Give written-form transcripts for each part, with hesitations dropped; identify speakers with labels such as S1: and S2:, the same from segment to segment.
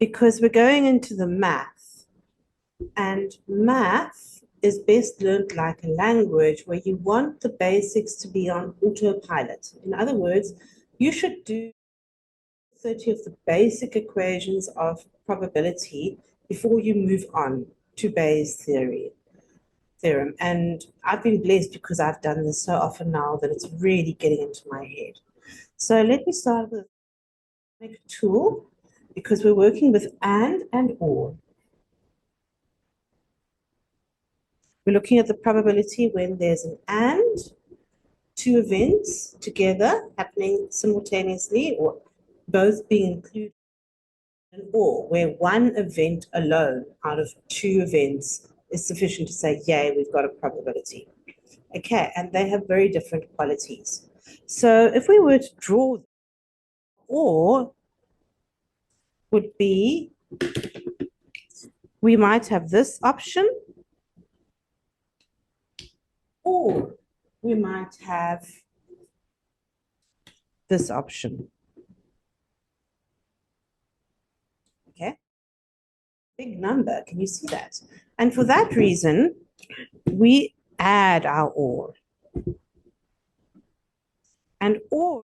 S1: because we're going into the math, and math is best learned like a language where you want the basics to be on autopilot. In other words, you should do 30 of the basic equations of probability before you move on to Bayes' theorem. And I've been blessed because I've done this so often now that it's really getting into my head. So let me start with a tool, because we're working with and or. We're looking at the probability when there's an and, two events together happening simultaneously, or both being included, and or, where one event alone out of two events is sufficient to say, yay, we've got a probability. Okay, and they have very different qualities. So if we were to draw, or would be, we might have this option, or we might have this option. Okay, big number, can you see that? And for that reason, we add our or. And or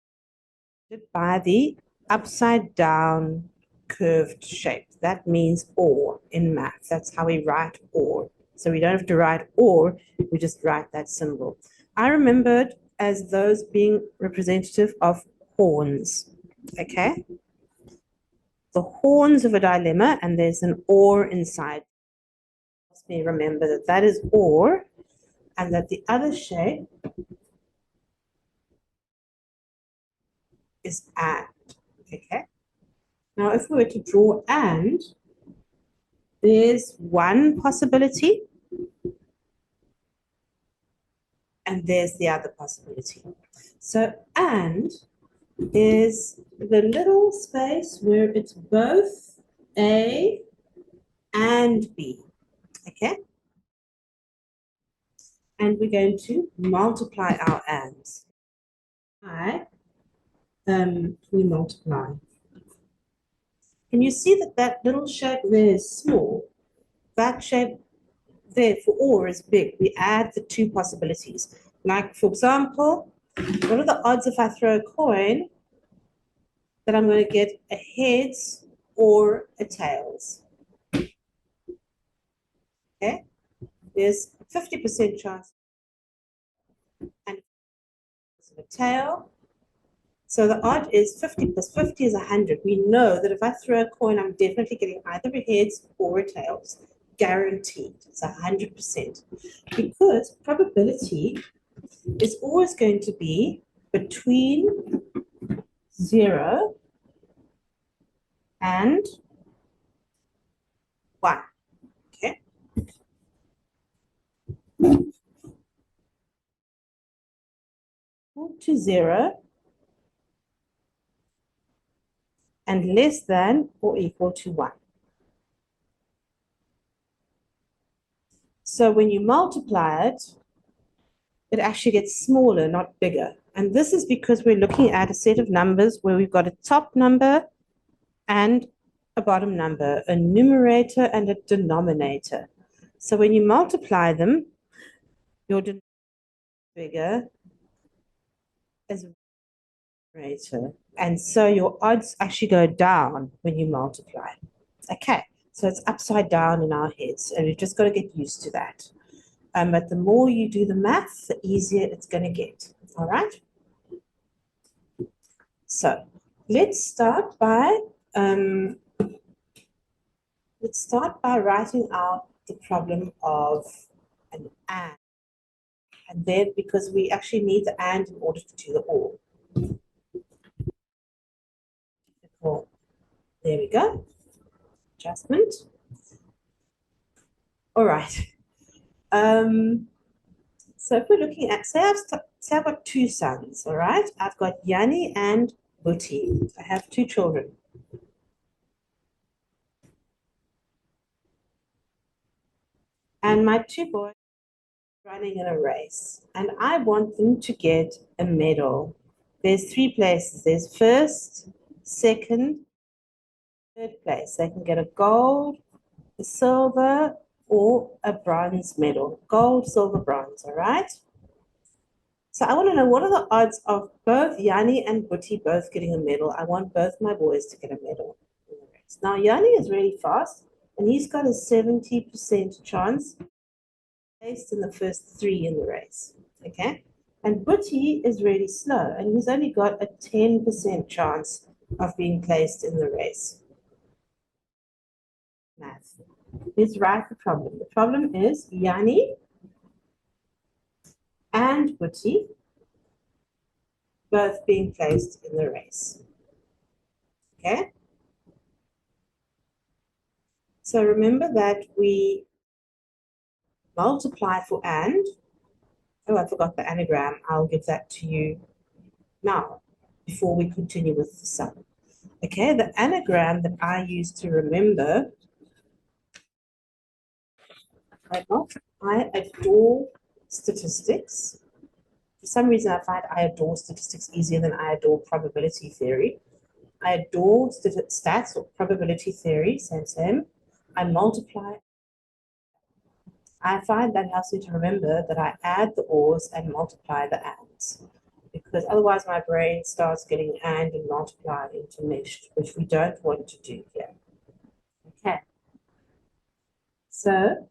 S1: by the upside down curved shape. That means or in math. That's how we write or. So we don't have to write or, we just write that symbol. I remembered as those being representative of horns. Okay? The horns of a dilemma, and there's an or inside. Let me remember that that is or, and that the other shape is and. Okay? Now, if we were to draw and, there's one possibility, and there's the other possibility. So and is the little space where it's both A and B. Okay? And we're going to multiply our ands. We multiply. Can you see that that little shape there is small? That shape there for or is big. We add the two possibilities. Like, for example, what are the odds if I throw a coin that I'm going to get a heads or a tails? Okay, there's a 50% chance and a tail. So the odd is 50 plus 50 is 100. We know that if I throw a coin, I'm definitely getting either a heads or a tails. Guaranteed. It's 100%. Because probability is always going to be between 0 and 1. Okay. Equal to 0 and less than or equal to 1. So when you multiply it, it actually gets smaller, not bigger. And this is because we're looking at a set of numbers where we've got a top number and a bottom number, a numerator and a denominator. So when you multiply them, your denominator is bigger as a numerator. And so your odds actually go down when you multiply. Okay, so it's upside down in our heads, and we've just got to get used to that. But the more you do the math, the easier it's going to get. All right? So let's start by writing out the problem of an and. And then, because we actually need the and in order to do the or. Cool. There we go. Adjustment. All right. So if we're looking at, say I've got two sons, all right? I've got Yanni and Buti. I have two children. And my two boys are running in a race, and I want them to get a medal. There's three places. There's first, second, third place. They can get a gold, a silver, or a bronze medal. Gold, silver, bronze, all right? So I want to know, what are the odds of both Yanni and Buti both getting a medal? I want both my boys to get a medal in the race. Now, Yanni is really fast, and he's got a 70% chance placed in the first 3 in the race, okay? And Buti is really slow, and he's only got a 10% chance of being placed in the race. Math. Let's write the problem. The problem is Yanni and Buti both being placed in the race. Okay? So remember that we multiply for and. Oh, I forgot the anagram. I'll give that to you now before we continue with the sum. Okay, the anagram that I use to remember, I adore statistics. For some reason, I find I adore statistics easier than I adore probability theory. I adore stats or probability theory, same. I multiply. I find that helps me to remember that I add the ors and multiply the ands, because otherwise my brain starts getting and multiply intermeshed, which we don't want to do here. Okay. So,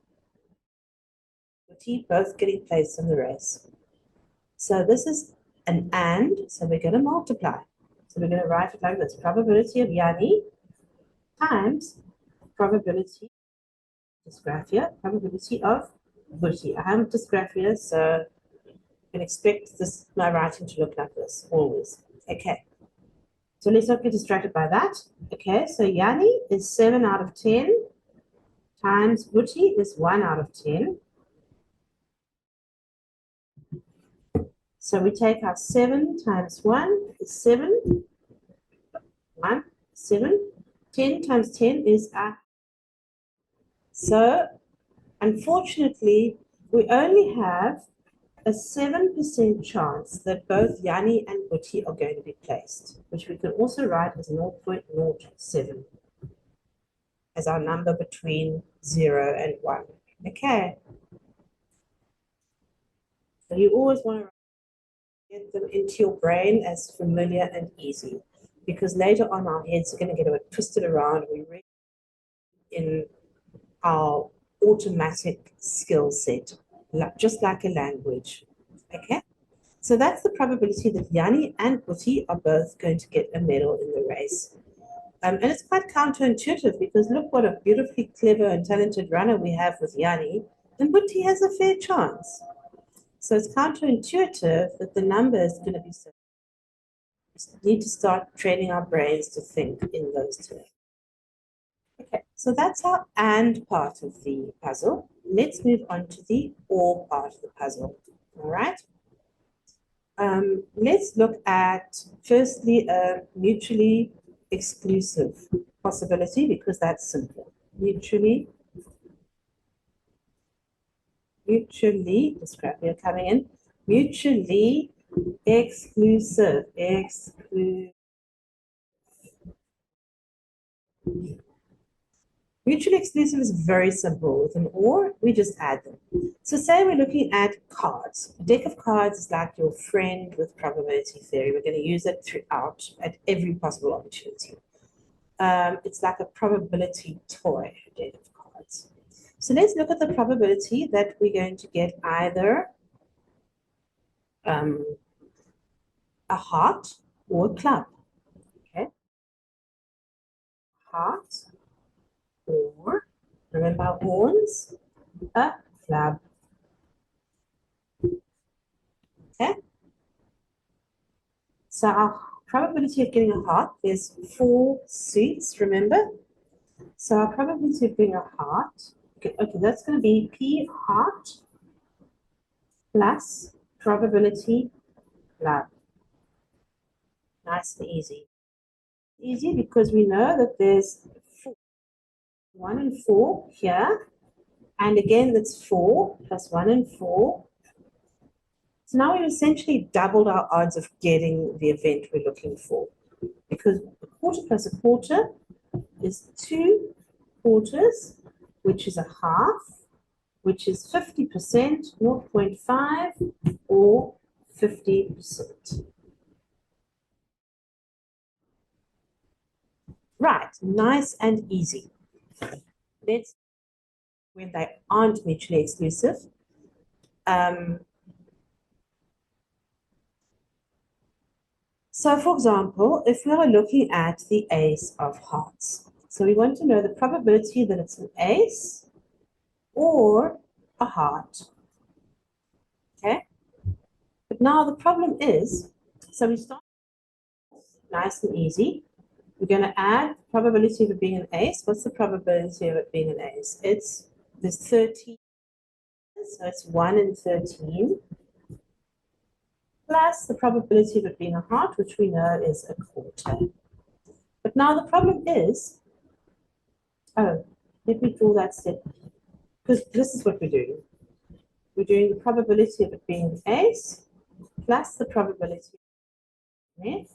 S1: both getting placed in the race. So this is an and, so we're going to multiply. So we're going to write it like this: probability of Yanni times probability, dysgraphia, probability of Buti. I have dysgraphia, so you can expect this, my writing to look like this, always. Okay. So let's not get distracted by that. Okay, so Yanni is 7 out of 10 times Buti is 1 out of 10. So we take our 7 times 1 is 7. 1, 7. 10 times 10 is a. So, unfortunately, we only have a 7% chance that both Yanni and Buti are going to be placed, which we can also write as 0.07 as our number between 0 and 1. Okay. So you always want to get them into your brain as familiar and easy, because later on our heads are going to get a bit twisted around. We read in our automatic skill set, just like a language. Okay, so that's the probability that Yanni and Buti are both going to get a medal in the race. And it's quite counterintuitive, because look what a beautifully clever and talented runner we have with Yanni, and Buti has a fair chance. So it's counterintuitive that the number is going to be so. We need to start training our brains to think in those terms. Okay, so that's our and part of the puzzle. Let's move on to the or part of the puzzle. All right. Let's look at firstly a mutually exclusive possibility, because that's simple. Mutually, dysgraphia coming in. Mutually exclusive. Mutually exclusive is very simple. With an or, we just add them. So say we're looking at cards. A deck of cards is like your friend with probability theory. We're going to use it throughout at every possible opportunity. It's like a probability toy, a deck of cards. So let's look at the probability that we're going to get either a heart or a club. Okay. Heart, or, remember our horns, a club. Okay. So our probability of getting a heart, there's 4 suits, remember? So our probability of getting a heart, okay, that's going to be P heart plus probability club. Nice and easy. Easy because we know that there's 1 and 4 here. And again, that's 4 plus 1 and 4. So now we've essentially doubled our odds of getting the event we're looking for, because a quarter plus a quarter is 2 quarters, which is a half, which is 50%, 0.5, or 50%. Right, nice and easy. Let's, when they aren't mutually exclusive. So for example, if we are looking at the ace of hearts, so we want to know the probability that it's an ace or a heart, okay? But now the problem is, so we start nice and easy. We're going to add the probability of it being an ace. What's the probability of it being an ace? There's 13, so it's 1 in 13, plus the probability of it being a heart, which we know is a quarter. But now the problem is, let me draw that step, because this is what we're doing. We're doing the probability of it being an ace, plus the probability of an F.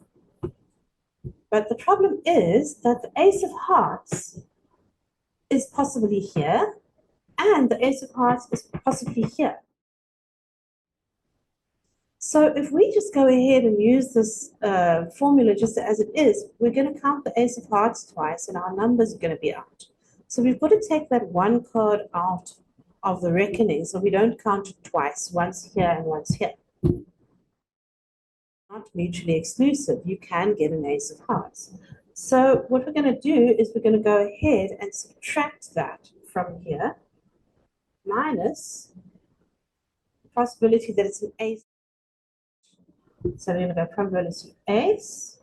S1: But the problem is that the ace of hearts is possibly here, and the ace of hearts is possibly here. So if we just go ahead and use this formula just as it is, we're going to count the ace of hearts twice, and our numbers are going to be out. So we've got to take that one card out of the reckoning, so we don't count it twice, once here and once here. Not mutually exclusive. You can get an ace of hearts. So what we're going to do is we're going to go ahead and subtract that from here, minus the possibility that it's an ace. So we're going to go probability ace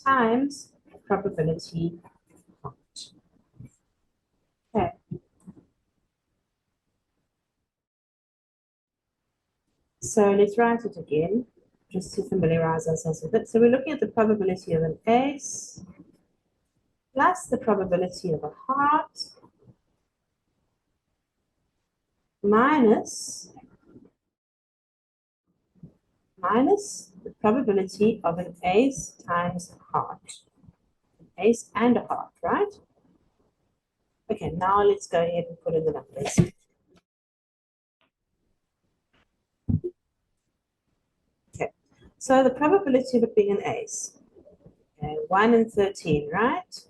S1: times probability heart. Okay. So let's write it again, just to familiarize ourselves with it. So we're looking at the probability of an ace plus the probability of a heart minus the probability of an ace times heart. Ace and a heart, right? Okay, now let's go ahead and put in the numbers. Okay, so the probability of it being an ace, okay, 1 in 13, right?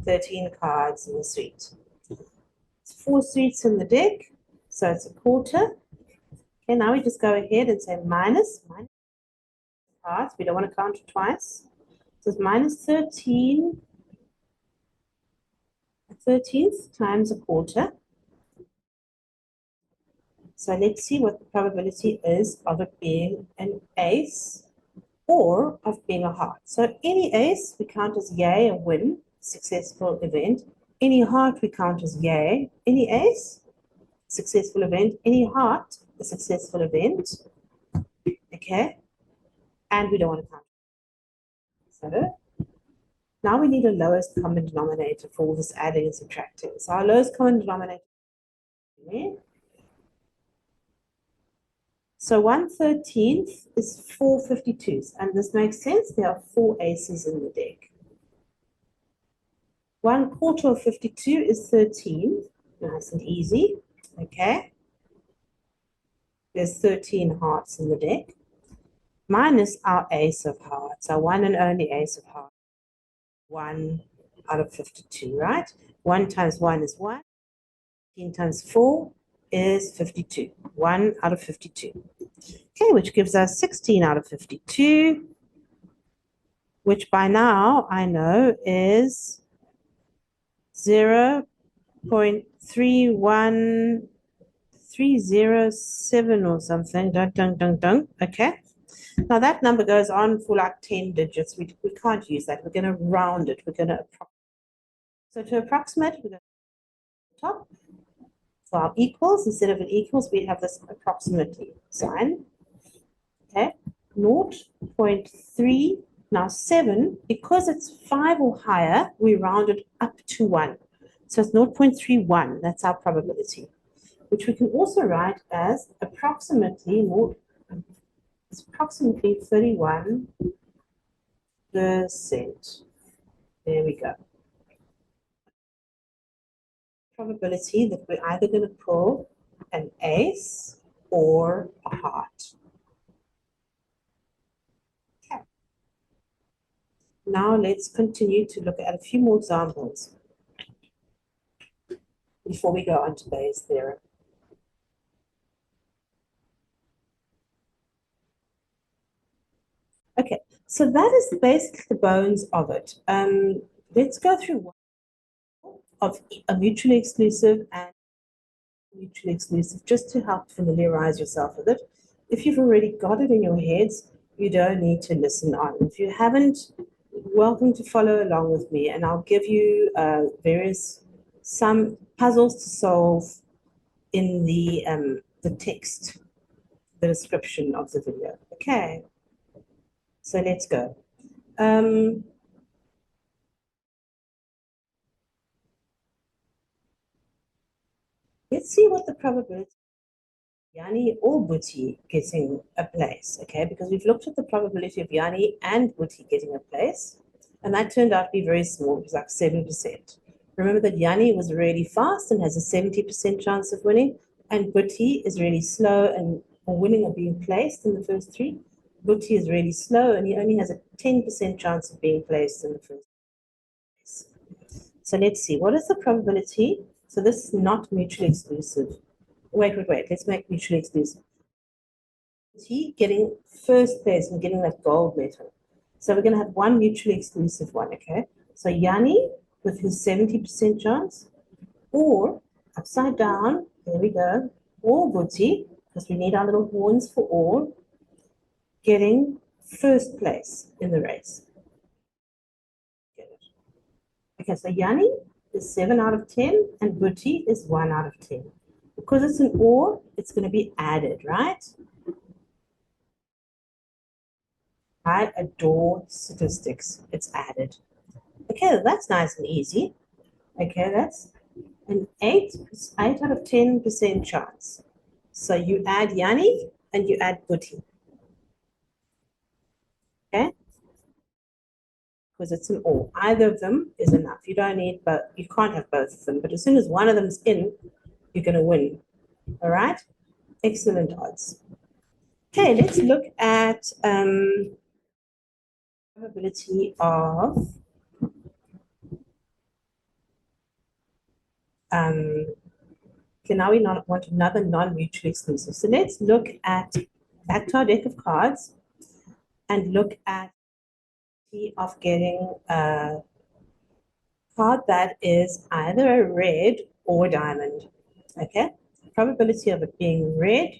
S1: 13 cards in the suite. It's 4 suites in the deck, so it's a quarter. Okay, now we just go ahead and say minus cards. We don't want to count it twice. So it's minus 13, a 13th times a quarter. So let's see what the probability is of it being an ace or of being a heart. So any ace we count as yay, a win, successful event. Any heart we count as yay. Any ace, successful event. Any heart, a successful event. Okay, and we don't want to count. So now we need a lowest common denominator for all this adding and subtracting. So our lowest common denominator. So 1/13 is 4 52s, and this makes sense. There are 4 aces in the deck. 1/4 of 52 is 13. Nice and easy. Okay. There's 13 hearts in the deck. Minus our ace of hearts, our one and only ace of hearts. 1 out of 52, right? 1 times 1 is 1. 15 times 4 is 52. 1 out of 52. Okay, which gives us 16 out of 52, which by now I know is 0.31307 or something. Dun. Okay. Now that number goes on for like 10 digits. We can't use that. We're going to round it. We're going to approximate. So to approximate, we're going to top. For our equals, instead of an equals, we have this approximately sign. Okay, 0.3. Now 7, because it's 5 or higher, we round it up to 1. So it's 0.31. That's our probability, which we can also write as approximately 31 percent. There we go. Probability that we're either going to pull an ace or a heart. Okay. Now let's continue to look at a few more examples before we go on to Bayes' theorem. Okay, so that is basically the bones of it. Let's go through one of a mutually exclusive and mutually exclusive just to help familiarize yourself with it. If you've already got it in your heads, you don't need to listen on. If you haven't, welcome to follow along with me, and I'll give you some puzzles to solve in the text, the description of the video. Okay, so let's go. Let's see what the probability Yani or Buti getting a place, okay? Because we've looked at the probability of Yani and Buti getting a place, and that turned out to be very small. It was like 7%. Remember that Yani was really fast and has a 70% chance of winning, and Buti is really slow and winning or being placed in the first three. Buti is really slow, and he only has a 10% chance of being placed in the first place. So let's see, what is the probability? So this is not mutually exclusive. Wait, let's make mutually exclusive. He getting first place and getting that gold medal. So we're going to have one mutually exclusive one, okay? So Yani with his 70% chance, or upside down, there we go, or Buti, because we need our little horns for all, getting first place in the race. Okay, so Yani is 7 out of 10 and Buti is 1 out of 10. Because it's an or, it's going to be added, right? I adore statistics. It's added. Okay, that's nice and easy. Okay, that's an 8 out of 10% chance. So you add Yani and you add Buti. Okay? Because it's an or. Either of them is enough. You don't need, but you can't have both of them. But as soon as one of them's in, you're going to win. All right? Excellent odds. Okay, let's look at probability of okay, now we want another non-mutually exclusive. So let's look at back to our deck of cards and look at of getting a card that is either a red or diamond. Okay, probability of it being red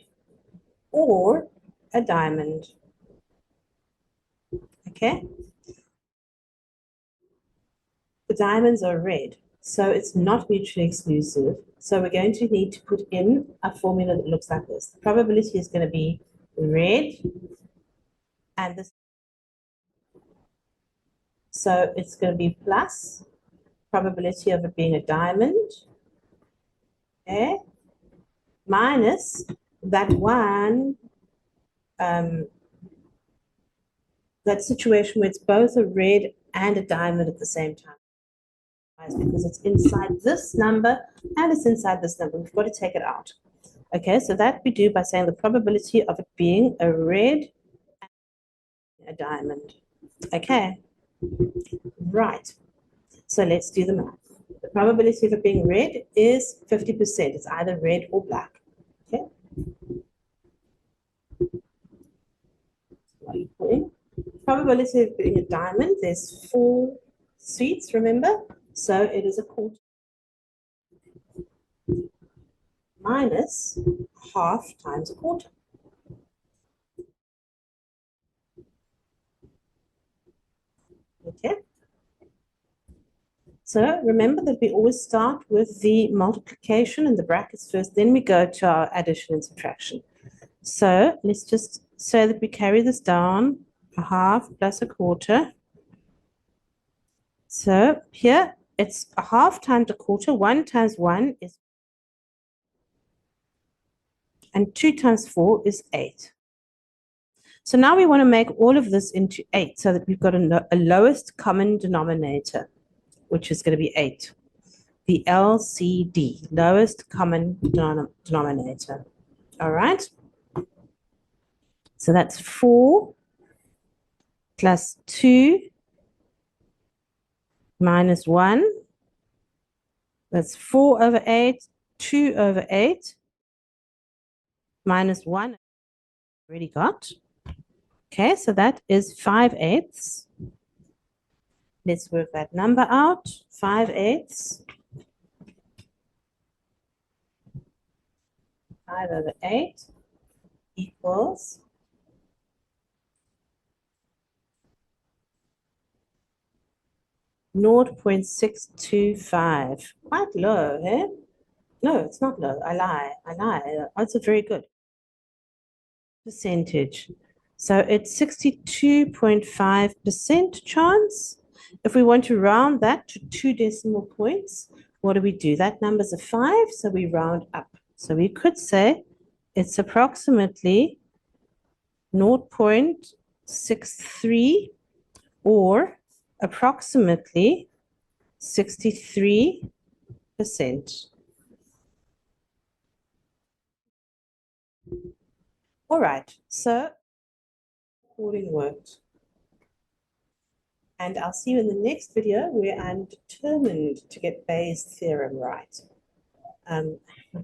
S1: or a diamond. Okay, the diamonds are red, so it's not mutually exclusive. So we're going to need to put in a formula that looks like this. The probability is going to be red, and this, so it's going to be plus probability of it being a diamond, okay, minus that one, that situation where it's both a red and a diamond at the same time. Because it's inside this number and it's inside this number. We've got to take it out. Okay, so that we do by saying the probability of it being a red and a diamond. Okay, right. So let's do the math. The probability of it being red is 50%. It's either red or black. Okay. What are you putting? Probability of being a diamond, there's 4 suites, remember? So it is a quarter minus half times a quarter. Okay. So remember that we always start with the multiplication and the brackets first, then we go to our addition and subtraction. So let's just say that we carry this down, a half plus a quarter. So here it's a half times a quarter. 1 times 1 is, and 2 times 4 is 8. So now we want to make all of this into 8 so that we've got a lowest common denominator, which is going to be 8. The LCD, lowest common denominator. All right. So that's 4 plus 2 minus 1. That's 4 over 8, 2 over 8, minus 1. Already got. Okay, so that is 5/8. Let's work that number out. 5/8. 5 over 8 equals 0.625. Quite low, eh? No, it's not low. I lie. Odds are very good. Percentage. So it's 62.5% chance. If we want to round that to 2 decimal points, what do? That number's a 5, so we round up. So we could say it's approximately 0.63 or approximately 63%. All right, so recording worked. And I'll see you in the next video where I'm determined to get Bayes' theorem right. I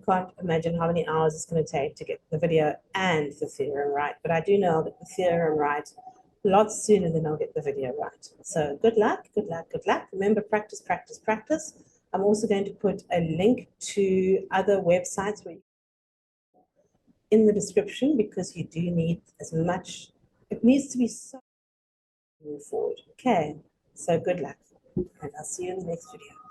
S1: can't imagine how many hours it's going to take to get the video and the theorem right, but I do know that the theorem right a lot sooner than I'll get the video right. So good luck, good luck, good luck. Remember, practice, practice, practice. I'm also going to put a link to other websites in the description because you do need as much, it needs to be so move forward. Okay, so good luck, and I'll see you in the next video.